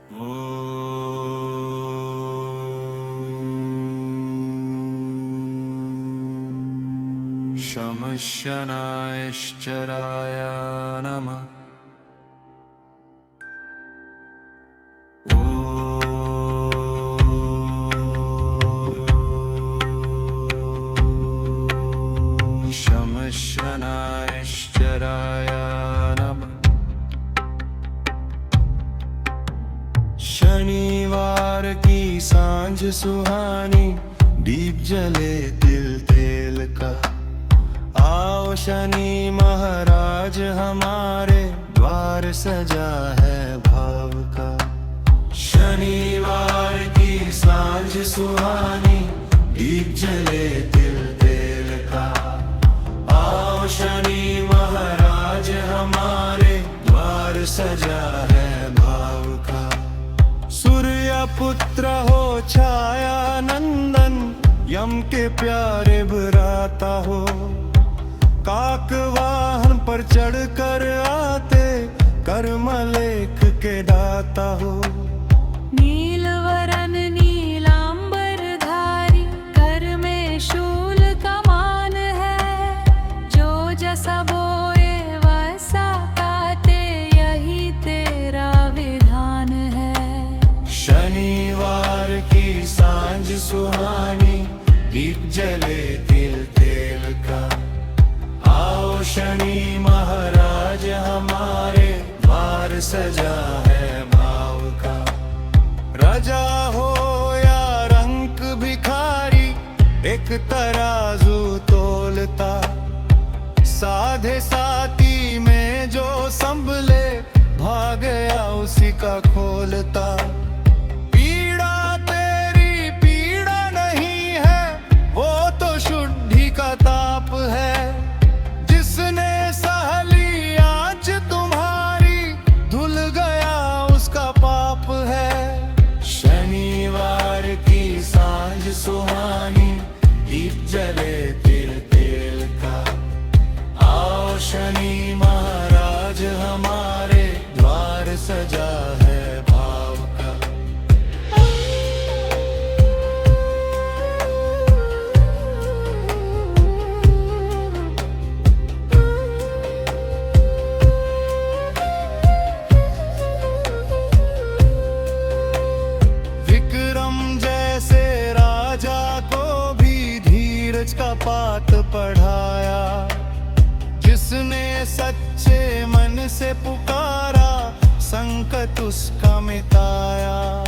शमशनायश्चराय नमः। शमशनायश्चराय नमः। शनिवार की सांझ सुहानी, दीप जले तिल तेल का। आओ शनि महाराज हमारे, द्वार सजा है भाव का। शनिवार की सांझ सुहानी, दीप जले तिल तेल का। आओ शनि महाराज हमारे, द्वार सजा है भाव का। सूर्य पुत्र हो छाया नंदन, यम के प्यारे भ्राता हो। काक वाहन पर चढ़ कर आते, कर्म लेख के दाता हो। नीलवरन नीलांबर धारी, कर में शूल कमान है। जो जसा बोए वैसा काटे, यही तेरा विधान है। शनिवार की सांझ सुहानी, दीप जले तिल तेल का। आओ शनि महाराज हमारे, द्वार सजा है भाव का। राजा हो या रंक भिखारी, एक तराजू तोलता। साधे साथी में जो संभले, भाग गया उसी का खोलता। पीड़ा तेरी पीड़ा नहीं है, वो तो शुद्धि का ताप है। जिसने सहली आँच तुम्हारी, धुल गया उसका पाप है। शनिवार की सांझ सुहानी, दीप जले तिल तेल का। आओ शनि महाराज हमारे, द्वार सजा है भाव का। विक्रम जैसे राजा को भी धीरज का पाठ पढ़ाया। जिसने सच्चे मन से पुकारा, संकट उसका मिटाया।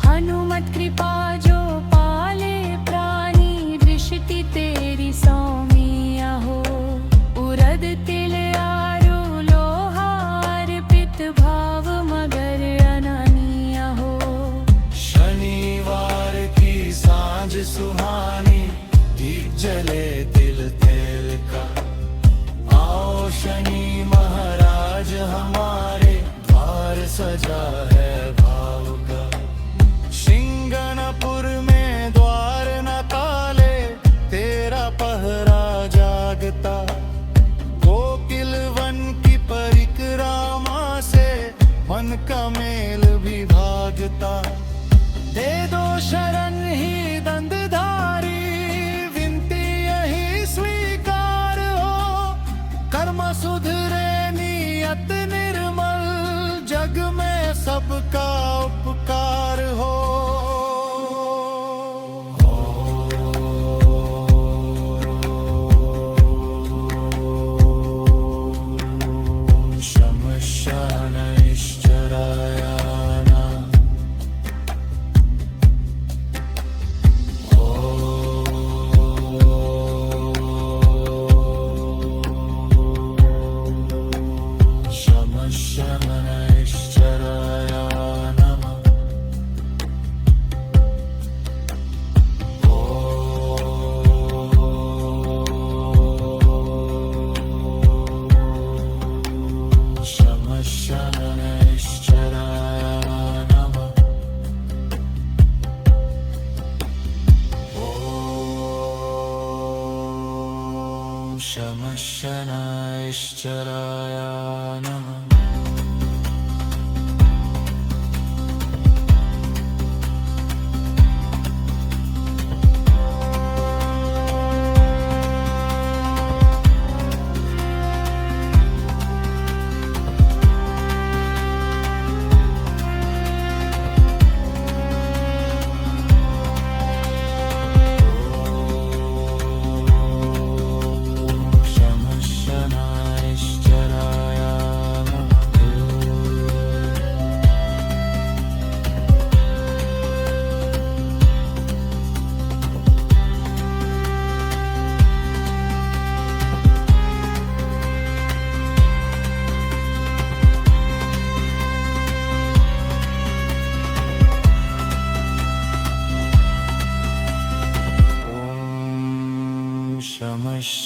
हनुमत कृपा जो पाले प्राणी, दृष्टि तेरी सौम्या हो। उरद तिल आरु लोहा अर्पित, भाव मगर अनन्या हो। शनिवार की सांझ सुहानी, दीप जले तिल तेल का। आओ शनि महाराज हमारे, द्वार सजा है भाव का। सिंगनपुर में द्वार न काले, तेरा पहरा जागता। कोकिल वन की परिक्रमा से, मन का मेल भी भागता। दे दो शरण ही दंडधारी, विनती यही स्वीकार हो। कर्म सुधरे नियत निर्मल, जग में सबका उपकार हो। शमशनायश्चराय नमः। शमशनायश्चराय नमः। शमशनायश्चराय नमः।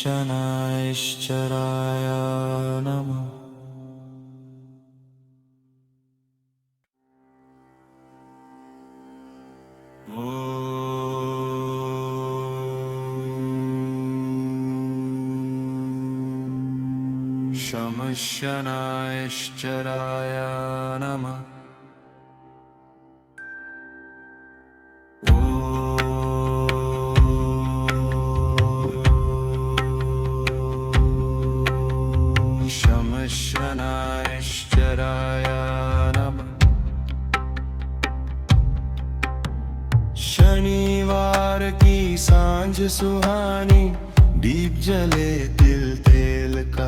शमशनायश्चराय नमः। शमशनायश्चराय नमः। शमशनायश्चराय नमः। शनिवार की सांझ सुहानी, दीप जले तिल तेल का।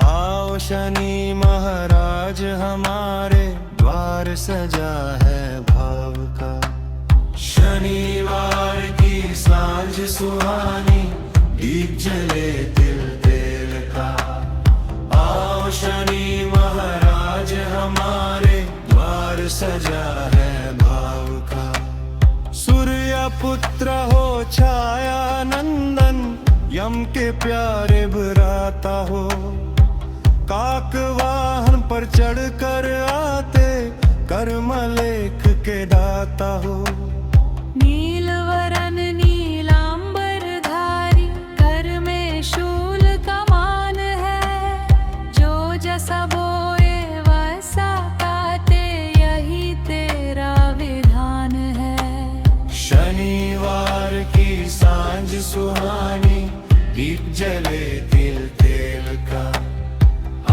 आओ शनि महाराज हमारे, द्वार सजा है भाव का। शनिवार की सांझ सुहानी, दीप जले तिल तेल का। आओ शनि महाराज हमारे, द्वार सजा है भाव का। सूर्य पुत्र हो छाया नंदन, यम के प्यारे भ्राता हो। काक वाहन पर चढ़ कर आते, कर्म लेख के दाता हो। नीलवरन नीलांबर धारी, कर में शूल कमान है। जो जसा बोए वैसा काटे, यही तेरा विधान है। शनिवार की सांझ सुहानी, दीप जले तिल तेल का।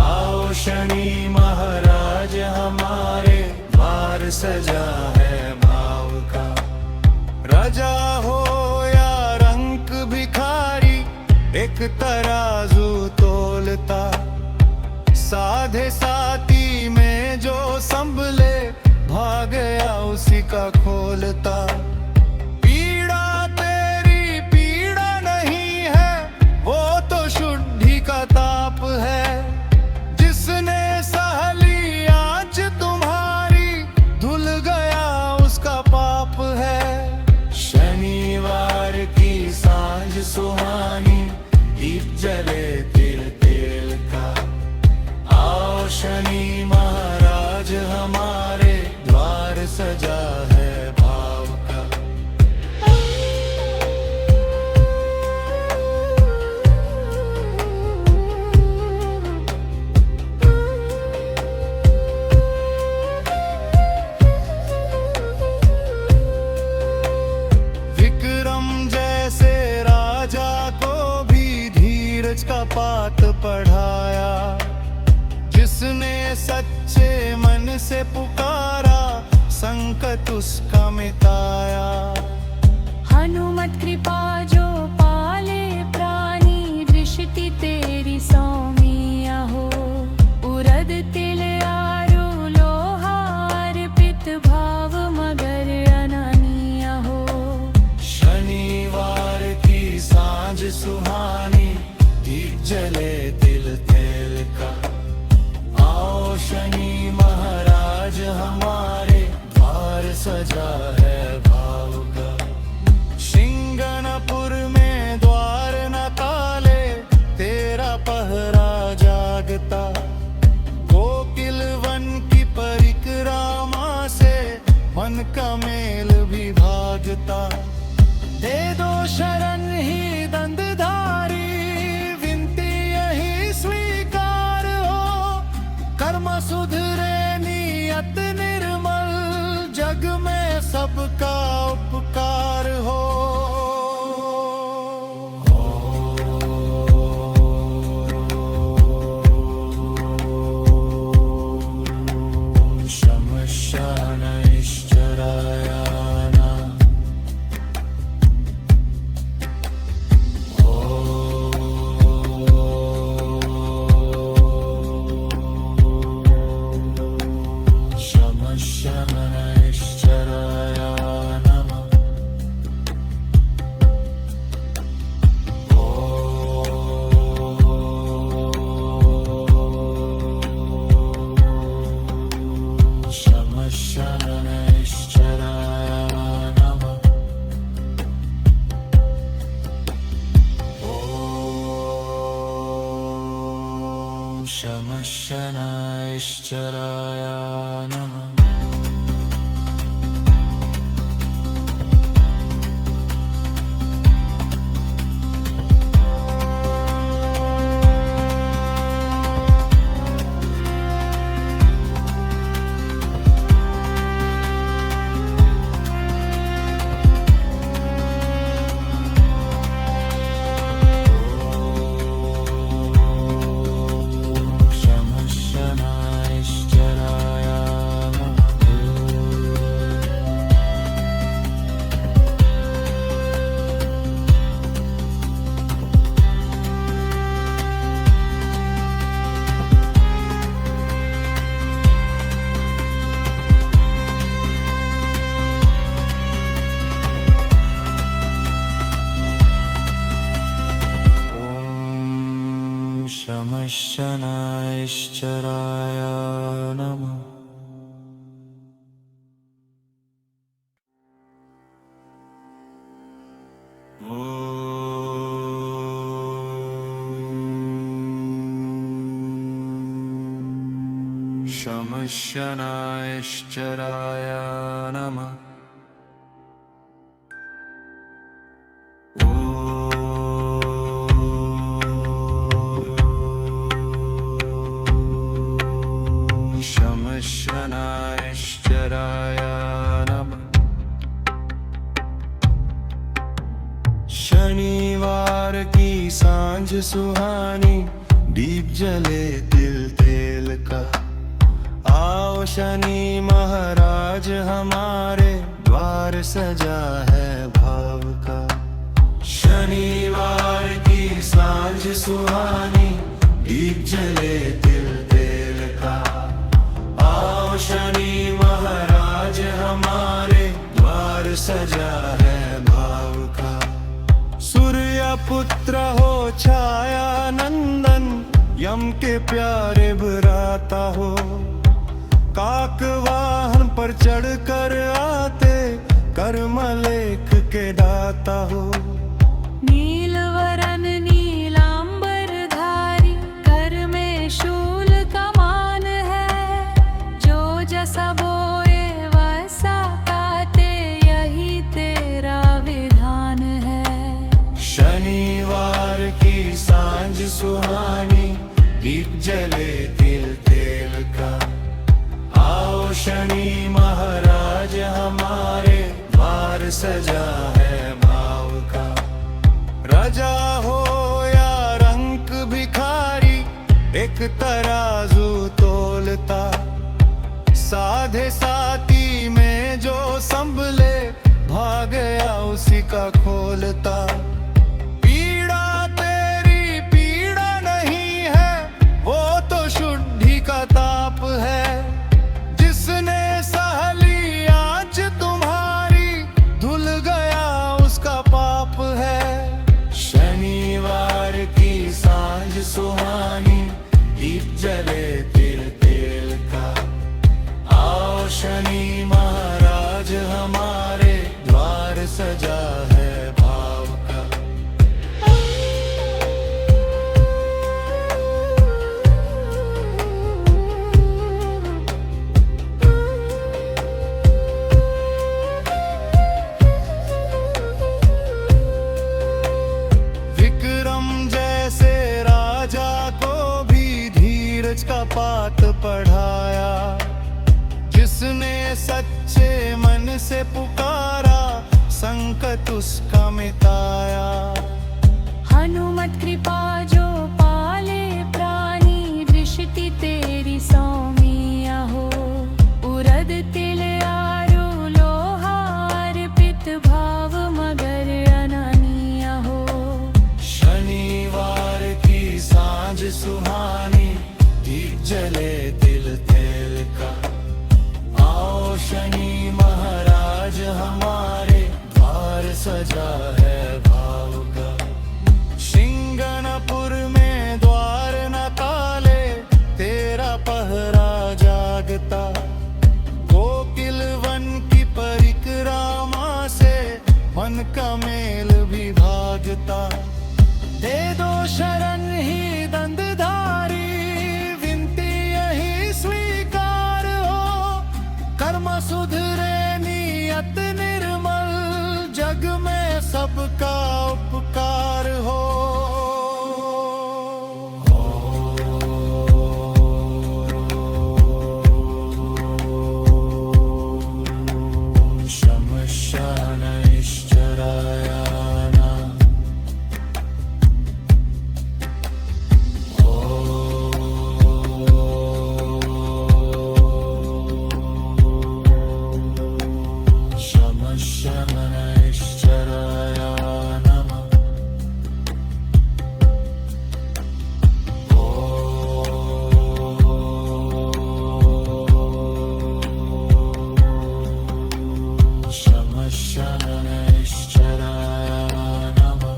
आओ शनि महाराज हमारे, द्वार सजा है भाव का। राजा हो या रंक भिखारी, एक तराजू तोलता। साधे साथी में जो संभले, भाग गया उसी का खोलता। पीड़ा तेरी पीड़ा नहीं है, वो तो शुद्धि का ताप है। जिसने सहली आँच तुम्हारी, धुल गया उसका पाप है। शनिवार की सांझ सुहानी, दीप जले तिल तेल का। आओ शनि महाराज हमारे, द्वार सजा है भाव का। विक्रम जैसे राजा को भी धीरज का पाठ पढ़ाया। जिसने सच्चे मन से पुकारा, संकट उसका मिटाया। हनुमत कृपा जो पाले प्राणी, दृष्टि तेरी सौमिया हो। उरद तिल आरु लोहा, अर्पित भाव मगर अननिया हो। शनिवार की सांझ सुहानी, दीप जले तिल तेल का। आओ शनि महाराज हमारे, द्वार सजा है भाव का। सिंगनपुर में द्वार न ताले, तेरा पहरा जागता। कोकिल वन की परिक्रमा से, मन का मेल भी भागता। दे दो शरण ही दंडधारी, विनती यही स्वीकार हो। कर्म सुधरे नियत निर्मल, जग में सबका उपकार हो। शमशनायश्चराय नमः। शमशनायश्चराय नमः। शमशनायश्चराय नमः। शमशनायश्चराय नमः। शमशनायश्चराय नमः। शमशनायश्चराय नमः। शनिवार की सांझ सुहानी, दीप जले तिल तेल का। आओ शनि महाराज हमारे, द्वार सजा है भाव का। शनिवार की सांझ सुहानी, दीप जले तिल तेल का। आओ शनि महाराज हमारे, द्वार सजा है भाव का। सूर्य पुत्र हो छाया नंदन, यम के प्यारे भ्राता हो। काक वाहन पर चढ़ कर आते, कर्म लेख के दाता हो। नीलवरन नीलांबर धारी, कर में शूल कमान है। जो जसा बोए वैसा काटे, यही तेरा विधान है। शनिवार की सांझ सुहानी, दीप जले तिल तेल का। आओ शनि महाराज हमारे, द्वार सजा है भाव का। राजा हो या रंक भिखारी, एक तराजू तोलता। साधे साथी में जो संभले, भाग गया उसी का खोलता। पीड़ा तेरी पीड़ा नहीं है, वो तो शुद्धि का ताप है। जिसने सहली आँच तुम्हारी, धुल गया उसका पाप है। शनिवार की सांझ सुहानी, दीप जले तिल तेल का। आओ शनि महाराज हमारे, द्वार सजा है भाव का। विक्रम जैसे राजा को भी धीरज का पाठ पढ़ाया। जिसने सच्चे मन से पुकारा, संकट उसका मिटाया। हनुमत कृपा जो पाले प्राणी, दृष्टि तेरी सौमिया हो। उरद तिल आरु लोहा अर्पित, भाव मगर अननिया हो। शनिवार की सांझ सुहानी, दीप जले तिल तेल का। आओ शनि महाराज हमारे, द्वार सजा है भाव का। सिंगनपुर में द्वार न ताले, तेरा पहरा जागता। कोकिल वन की परिक्रमा से, मन का मेल भी भागता। दे दो शरण ही दंडधारी, विनती सुधरे नियत निर्मल, जग में सबका उपकार हो। शम शनैश्चराय नमः। शम शनैश्चराय नमः। शम शनैश्चराय नमः।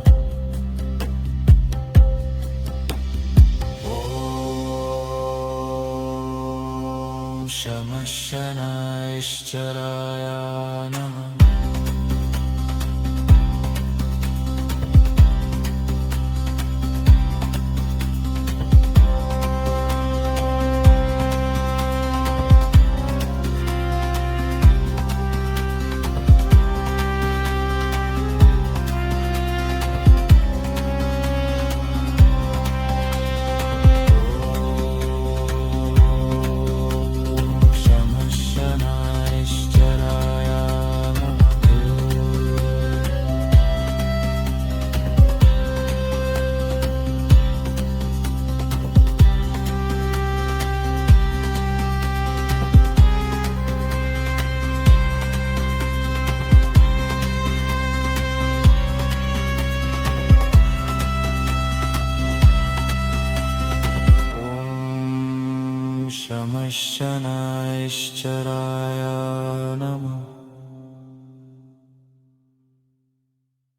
शम शनैश्चराय नमः। शम शनैश्चराय शम शनैश्चराय